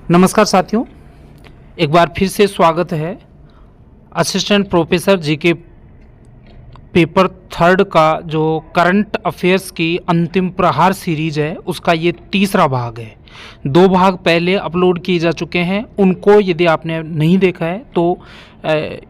नमस्कार साथियों, एक बार फिर से स्वागत है। Assistant professor GK paper third का जो करंट अफेयर्स की अंतिम प्रहार सीरीज है उसका ये तीसरा भाग है। 2 भाग पहले अपलोड किए जा चुके हैं, उनको यदि आपने नहीं देखा है तो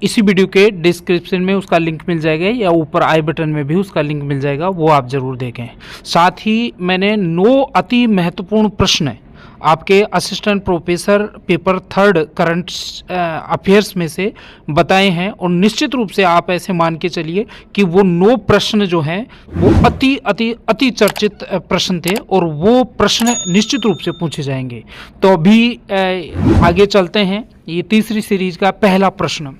इसी वीडियो के डिस्क्रिप्शन में उसका लिंक मिल जाएगा या ऊपर आई बटन में भी उसका लिंक मिल जाएगा, वो आप ज़रूर देखें। साथ ही मैंने 9 अति महत्वपूर्ण प्रश्न आपके assistant professor paper third current affairs में से बताए हैं और निश्चित रूप से आप ऐसे मान के चलिए कि वो 9 प्रश्न जो हैं वो अति अति अति चर्चित प्रश्न थे और वो प्रश्न निश्चित रूप से पूछे जाएंगे। तो अभी आगे चलते हैं। ये तीसरी सीरीज का पहला प्रश्न।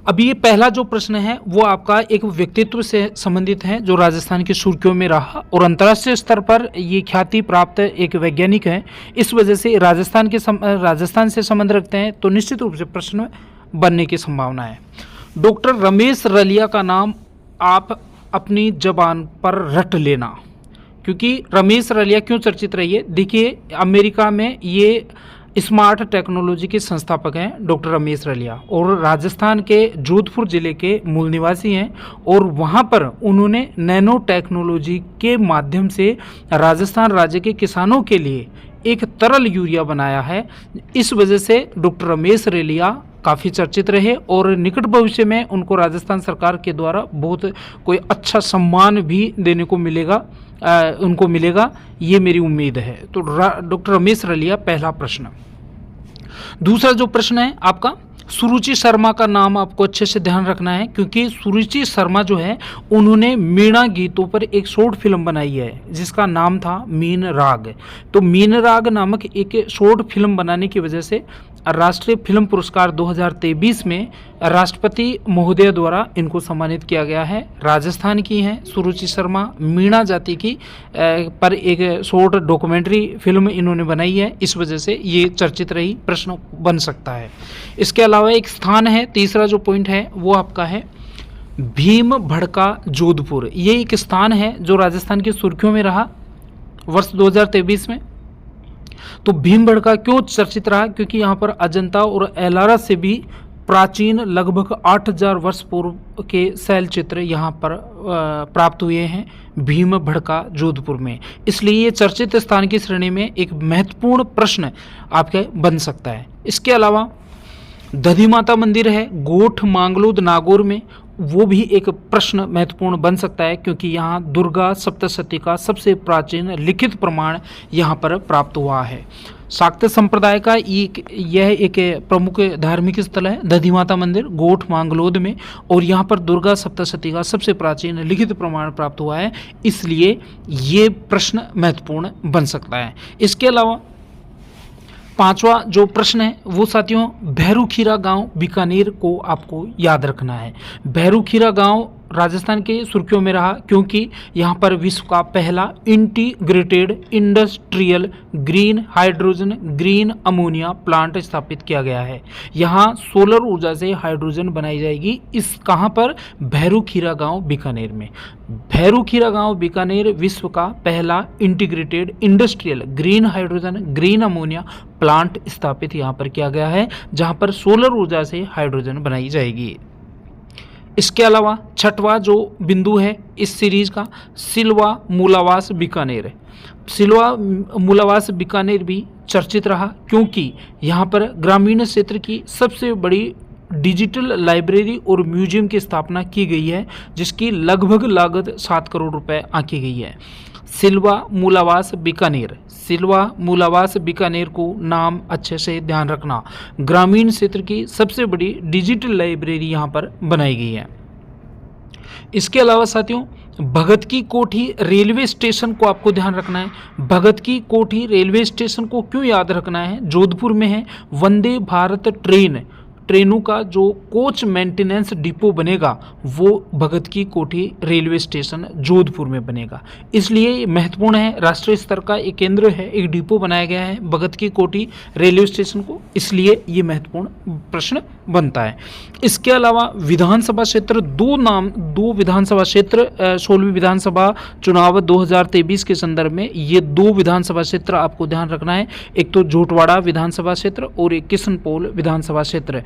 अभी ये पहला जो प्रश्न है वो आपका एक व्यक्तित्व से संबंधित है जो राजस्थान की सुर्खियों में रहा और अंतर्राष्ट्रीय स्तर पर ये ख्याति प्राप्त एक वैज्ञानिक है। इस वजह से राजस्थान से संबंध रखते हैं तो निश्चित रूप से प्रश्न बनने की संभावना है। डॉक्टर रमेश रलिया का नाम आप अपनी जबान पर रट लेना, क्योंकि रमेश रलिया क्यों चर्चित रही है। देखिए, अमेरिका में ये स्मार्ट टेक्नोलॉजी के संस्थापक हैं डॉक्टर रमेश रलिया और राजस्थान के जोधपुर जिले के मूल निवासी हैं और वहाँ पर उन्होंने नैनो टेक्नोलॉजी के माध्यम से राजस्थान राज्य के किसानों के लिए एक तरल यूरिया बनाया है। इस वजह से डॉक्टर रमेश रलिया काफ़ी चर्चित रहे और निकट भविष्य में उनको राजस्थान सरकार के द्वारा बहुत कोई अच्छा सम्मान भी देने को मिलेगा, उनको मिलेगा, ये मेरी उम्मीद है। तो डॉक्टर रमेश रलिया पहला प्रश्न। दूसरा जो प्रश्न है आपका, सुरुचि शर्मा का नाम आपको अच्छे से ध्यान रखना है, क्योंकि सुरुचि शर्मा जो है उन्होंने मीणा गीतों पर एक शॉर्ट फिल्म बनाई है जिसका नाम था मीन राग। तो मीन राग नामक एक शॉर्ट फिल्म बनाने की वजह से राष्ट्रीय फिल्म पुरस्कार 2023 में राष्ट्रपति महोदय द्वारा इनको सम्मानित किया गया है। राजस्थान की हैं सुरुचि शर्मा, मीणा जाति की पर एक शॉर्ट डॉक्यूमेंट्री फिल्म इन्होंने बनाई है, इस वजह से ये चर्चित रही, प्रश्न बन सकता है। इसके अलावा एक स्थान है, तीसरा जो पॉइंट है वो आपका है भीम भड़का जोधपुर। ये एक स्थान है जो राजस्थान की सुर्खियों में रहा वर्ष 2023 में। तो भीम भड़का क्यों चर्चित रहा, क्योंकि यहाँ पर अजंता और एलारा से भी प्राचीन लगभग 8000 वर्ष पूर्व के शैल चित्र यहाँ पर प्राप्त हुए हैं भीम भड़का जोधपुर में, इसलिए ये चर्चित स्थान की श्रेणी में एक महत्वपूर्ण प्रश्न आपके बन सकता है। इसके अलावा दधी माता मंदिर है गोठ मांगलोद नागौर में, वो भी एक प्रश्न महत्वपूर्ण बन सकता है, क्योंकि यहाँ दुर्गा सप्तशती का सबसे प्राचीन लिखित प्रमाण यहाँ पर प्राप्त हुआ है। शाक्त संप्रदाय का यह एक प्रमुख धार्मिक स्थल है दधी माता मंदिर गोठ मांगलोद में, और यहाँ पर दुर्गा सप्तशती का सबसे प्राचीन लिखित प्रमाण प्राप्त हुआ है, इसलिए ये प्रश्न महत्वपूर्ण बन सकता है। इसके अलावा पांचवा जो प्रश्न है वो साथियों भैरूखीरा गांव बीकानेर को आपको याद रखना है। भैरूखीरा गांव राजस्थान के सुर्खियों में रहा क्योंकि यहाँ पर विश्व का पहला integrated industrial green hydrogen green ammonia plant स्थापित किया गया है। यहाँ सोलर ऊर्जा से हाइड्रोजन बनाई जाएगी। इस कहाँ पर, भैरूखीरा गांव बीकानेर में। भैरूखीरा गांव बीकानेर विश्व का पहला integrated industrial green hydrogen green ammonia plant स्थापित यहाँ पर किया गया है, जहाँ पर सोलर ऊर्जा से हाइड्रोजन बनाई जाएगी। इसके अलावा छठवां जो बिंदु है इस सीरीज का सिलवा मूलावास बीकानेर। सिलवा मूलावास बीकानेर भी चर्चित रहा क्योंकि यहाँ पर ग्रामीण क्षेत्र की सबसे बड़ी डिजिटल लाइब्रेरी और म्यूजियम की स्थापना की गई है, जिसकी लगभग लागत 7 करोड़ रुपए आंकी गई है। सिलवा मूलावास बीकानेर, सिलवा मूलावास बीकानेर को नाम अच्छे से ध्यान रखना। ग्रामीण क्षेत्र की सबसे बड़ी डिजिटल लाइब्रेरी यहाँ पर बनाई गई है। इसके अलावा साथियों भगत की कोठी रेलवे स्टेशन को आपको ध्यान रखना है। भगत की कोठी रेलवे स्टेशन को क्यों याद रखना है, जोधपुर में है। वंदे भारत ट्रेन ट्रेनों का जो कोच मेंटेनेंस डिपो बनेगा वो भगत की कोठी रेलवे स्टेशन जोधपुर में बनेगा। इसलिए ये महत्वपूर्ण है, राष्ट्रीय स्तर का एक केंद्र है, एक डिपो बनाया गया है भगत की कोठी रेलवे स्टेशन को, इसलिए ये महत्वपूर्ण प्रश्न बनता है। इसके अलावा विधानसभा क्षेत्र दो विधानसभा क्षेत्र 16वीं विधानसभा चुनाव 2023 के संदर्भ में ये 2 विधानसभा क्षेत्र आपको ध्यान रखना है, एक तो जोटवाड़ा विधानसभा क्षेत्र और एक किशनपोल विधानसभा क्षेत्र।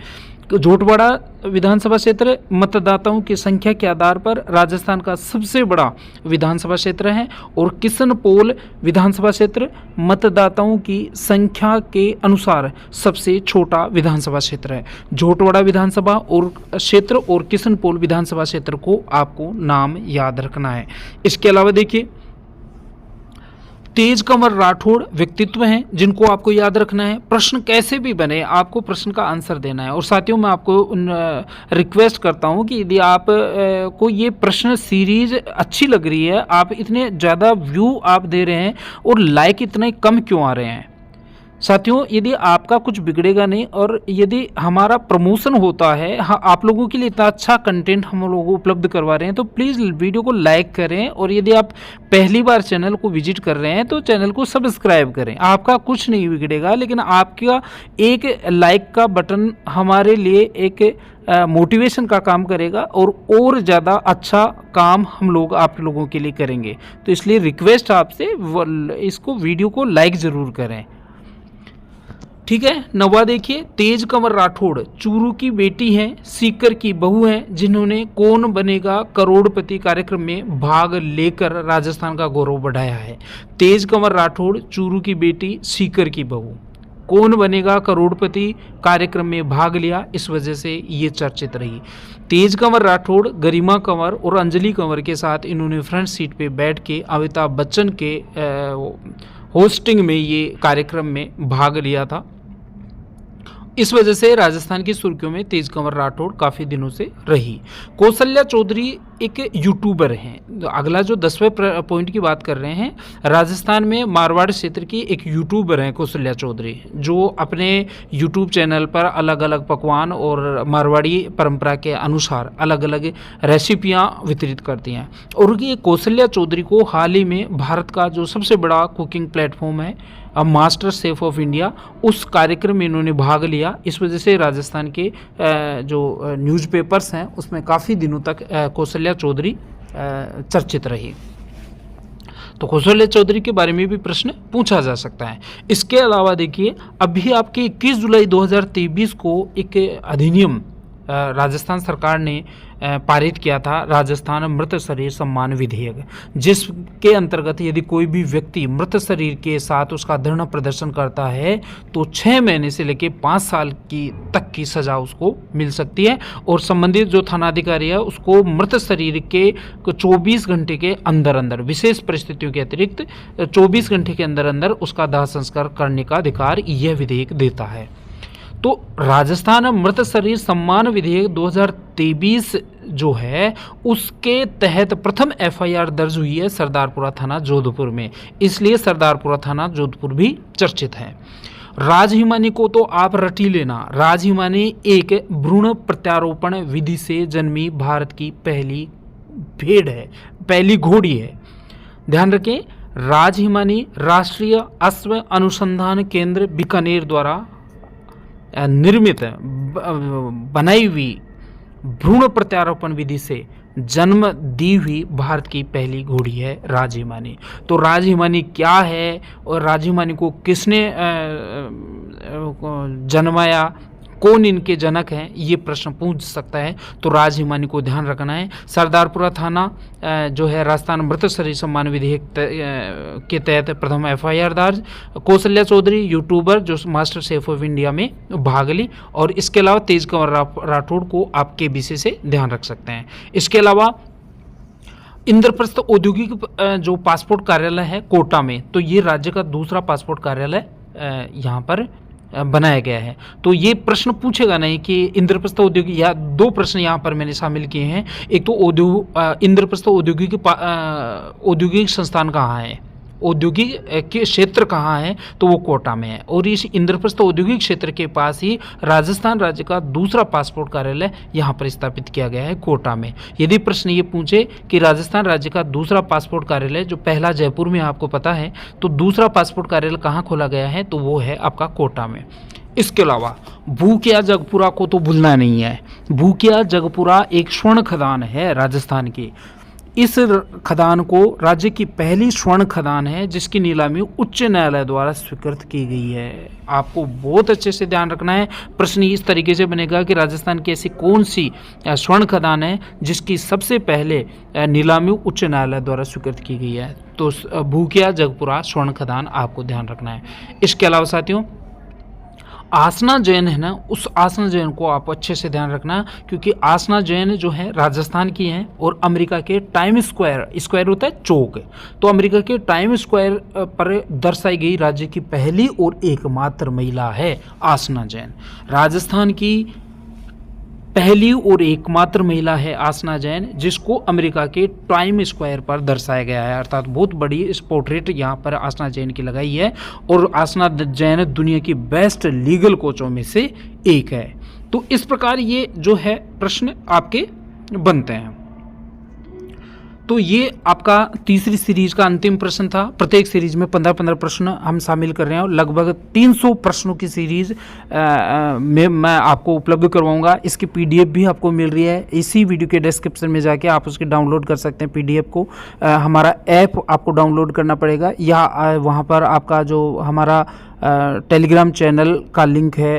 जोटवाड़ा विधानसभा क्षेत्र मतदाताओं की संख्या के आधार पर राजस्थान का सबसे बड़ा विधानसभा क्षेत्र है और किशनपोल विधानसभा क्षेत्र मतदाताओं की संख्या के अनुसार सबसे छोटा विधानसभा क्षेत्र है। जोटवाड़ा विधानसभा और क्षेत्र और किशनपोल विधानसभा क्षेत्र को आपको नाम याद रखना है। इसके अलावा देखिए तेज कंवर राठौड़ व्यक्तित्व हैं जिनको आपको याद रखना है। प्रश्न कैसे भी बने आपको प्रश्न का आंसर देना है। और साथियों मैं आपको रिक्वेस्ट करता हूं कि यदि आप को ये प्रश्न सीरीज अच्छी लग रही है, आप इतने ज़्यादा व्यू आप दे रहे हैं और लाइक इतने कम क्यों आ रहे हैं साथियों, यदि आपका कुछ बिगड़ेगा नहीं और यदि हमारा प्रमोशन होता है, हाँ आप लोगों के लिए इतना अच्छा कंटेंट हम लोगों को उपलब्ध करवा रहे हैं, तो प्लीज़ वीडियो को लाइक करें और यदि आप पहली बार चैनल को विजिट कर रहे हैं तो चैनल को सब्सक्राइब करें। आपका कुछ नहीं बिगड़ेगा, लेकिन आपका एक लाइक का बटन हमारे लिए एक मोटिवेशन का काम करेगा और ज़्यादा अच्छा काम हम लोग आप लोगों के लिए करेंगे। तो इसलिए रिक्वेस्ट आपसे इसको वीडियो को लाइक ज़रूर करें, ठीक है। नवा देखिए तेज कंवर राठौड़ चूरू की बेटी हैं, सीकर की बहू हैं, जिन्होंने कौन बनेगा करोड़पति कार्यक्रम में भाग लेकर राजस्थान का गौरव बढ़ाया है। तेज कंवर राठौड़ चूरू की बेटी, सीकर की बहू, कौन बनेगा करोड़पति कार्यक्रम में भाग लिया, इस वजह से ये चर्चित रही। तेज कंवर राठौड़ गरिमा कंवर और अंजलि कंवर के साथ इन्होंने फ्रंट सीट पे बैठ के अमिताभ बच्चन के होस्टिंग में ये कार्यक्रम में भाग लिया था। इस वजह से राजस्थान की सुर्खियों में तेज कंवर राठौड़ काफ़ी दिनों से रही। कौशल्या चौधरी एक यूट्यूबर हैं। अगला जो 10वें पॉइंट की बात कर रहे हैं, राजस्थान में मारवाड़ क्षेत्र की एक यूट्यूबर हैं कौशल्या चौधरी, जो अपने यूट्यूब चैनल पर अलग अलग पकवान और मारवाड़ी परंपरा के अनुसार अलग अलग रेसिपियां वितरित करती हैं। और ये कौशल्या चौधरी को हाल ही में भारत का जो सबसे बड़ा कुकिंग प्लेटफॉर्म है मास्टर शेफ ऑफ इंडिया, उस कार्यक्रम में इन्होंने भाग लिया। इस वजह से राजस्थान के जो न्यूज़पेपर्स हैं उसमें काफ़ी दिनों तक कौशल्या चौधरी चर्चित रही। तो कौशल्या चौधरी के बारे में भी प्रश्न पूछा जा सकता है। इसके अलावा देखिए अभी आपके 21 जुलाई 2023 को एक अधिनियम राजस्थान सरकार ने पारित किया था, राजस्थान मृत शरीर सम्मान विधेयक, जिसके अंतर्गत यदि कोई भी व्यक्ति मृत शरीर के साथ उसका धरना प्रदर्शन करता है तो 6 महीने से लेकर 5 साल तक की सजा उसको मिल सकती है और संबंधित जो थानाधिकारी है उसको मृत शरीर के 24 घंटे के अंदर अंदर, विशेष परिस्थितियों के अतिरिक्त 24 घंटे के अंदर अंदर उसका दाह संस्कार करने का अधिकार यह विधेयक देता है। तो राजस्थान मृत शरीर सम्मान विधेयक 2023 जो है उसके तहत प्रथम एफआईआर दर्ज हुई है सरदारपुरा थाना जोधपुर में, इसलिए सरदारपुरा थाना जोधपुर भी चर्चित है। राजहिमानी को तो आप रट ही लेना। राजहिमानी एक भ्रूण प्रत्यारोपण विधि से जन्मी भारत की पहली भेड़ है, पहली घोड़ी है। ध्यान रखें, राजहिमानी राष्ट्रीय अश्व अनुसंधान केंद्र बीकानेर द्वारा निर्मित बनाई हुई भ्रूण प्रत्यारोपण विधि से जन्म दी हुई भारत की पहली घोड़ी है राजहिमानी। तो राजहिमानी क्या है और राजहिमानी को किसने जन्माया, कौन इनके जनक हैं, ये प्रश्न पूछ सकता है। तो राजहिमानी को ध्यान रखना है। सरदारपुरा थाना जो है राजस्थान मृत शरीर सम्मान विधेयक के तहत प्रथम एफआईआर दर्ज। कौशल्या चौधरी यूट्यूबर जो मास्टर शेफ ऑफ इंडिया में भाग ली। और इसके अलावा तेज कंवर राठौड़ को आप केबीसी से ध्यान रख सकते हैं। इसके अलावा इंद्रप्रस्थ औद्योगिक जो पासपोर्ट कार्यालय है कोटा में, तो ये राज्य का दूसरा पासपोर्ट कार्यालय यहाँ पर बनाया गया है। तो ये प्रश्न पूछेगा नहीं कि इंद्रप्रस्थ औद्योगिक, या 2 प्रश्न यहाँ पर मैंने शामिल किए हैं। एक तो इंद्रप्रस्थ औद्योगिक संस्थान कहाँ है, औद्योगिक के क्षेत्र कहाँ है, तो वो कोटा में है। और इस इंद्रप्रस्थ औद्योगिक क्षेत्र के पास ही राजस्थान राज्य का दूसरा पासपोर्ट कार्यालय यहाँ पर स्थापित किया गया है, कोटा में। यदि प्रश्न ये पूछे कि राजस्थान राज्य का दूसरा पासपोर्ट कार्यालय, जो पहला जयपुर में आपको पता है, तो दूसरा पासपोर्ट कार्यालय कहाँ खोला गया है, तो वो है आपका कोटा में। इसके अलावा भूकिया जगपुरा को तो भूलना नहीं है। भूकिया जगपुरा एक स्वर्ण खदान है राजस्थान की। इस खदान को राज्य की पहली स्वर्ण खदान है जिसकी नीलामी उच्च न्यायालय द्वारा स्वीकृत की गई है। आपको बहुत अच्छे से ध्यान रखना है। प्रश्न इस तरीके से बनेगा कि राजस्थान की ऐसी कौन सी स्वर्ण खदान है जिसकी सबसे पहले नीलामी उच्च न्यायालय द्वारा स्वीकृत की गई है, तो भूकिया जगपुरा स्वर्ण खदान आपको ध्यान रखना है। इसके अलावा साथियों, आसना जैन है ना, उस आसना जैन को आप अच्छे से ध्यान रखना, क्योंकि आसना जैन जो है राजस्थान की हैं और अमेरिका के टाइम स्क्वायर, स्क्वायर होता है चौक, तो अमेरिका के टाइम स्क्वायर पर दर्शाई गई राज्य की पहली और एकमात्र महिला है आसना जैन। राजस्थान की पहली और एकमात्र महिला है आसना जैन, जिसको अमेरिका के टाइम स्क्वायर पर दर्शाया गया है, अर्थात बहुत बड़ी इस पोर्ट्रेट यहाँ पर आसना जैन की लगाई है। और आसना जैन दुनिया की बेस्ट लीगल कोचों में से एक है। तो इस प्रकार ये जो है प्रश्न आपके बनते हैं। तो ये आपका तीसरी सीरीज का अंतिम प्रश्न था। प्रत्येक सीरीज में 15-15 प्रश्न हम शामिल कर रहे हैं और लगभग 300 प्रश्नों की सीरीज में मैं आपको उपलब्ध करवाऊंगा। इसकी पीडीएफ भी आपको मिल रही है। इसी वीडियो के डिस्क्रिप्शन में जाके आप उसकी डाउनलोड कर सकते हैं पीडीएफ को। हमारा ऐप आपको डाउनलोड करना पड़ेगा, या वहाँ पर आपका जो हमारा टेलीग्राम चैनल का लिंक है,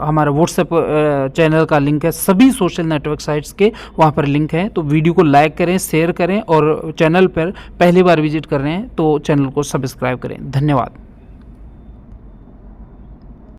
हमारा व्हाट्सएप चैनल का लिंक है, सभी सोशल नेटवर्क साइट्स के वहाँ पर लिंक है। तो वीडियो को लाइक करें, शेयर करें, और चैनल पर पहली बार विजिट कर रहे हैं तो चैनल को सब्सक्राइब करें। धन्यवाद।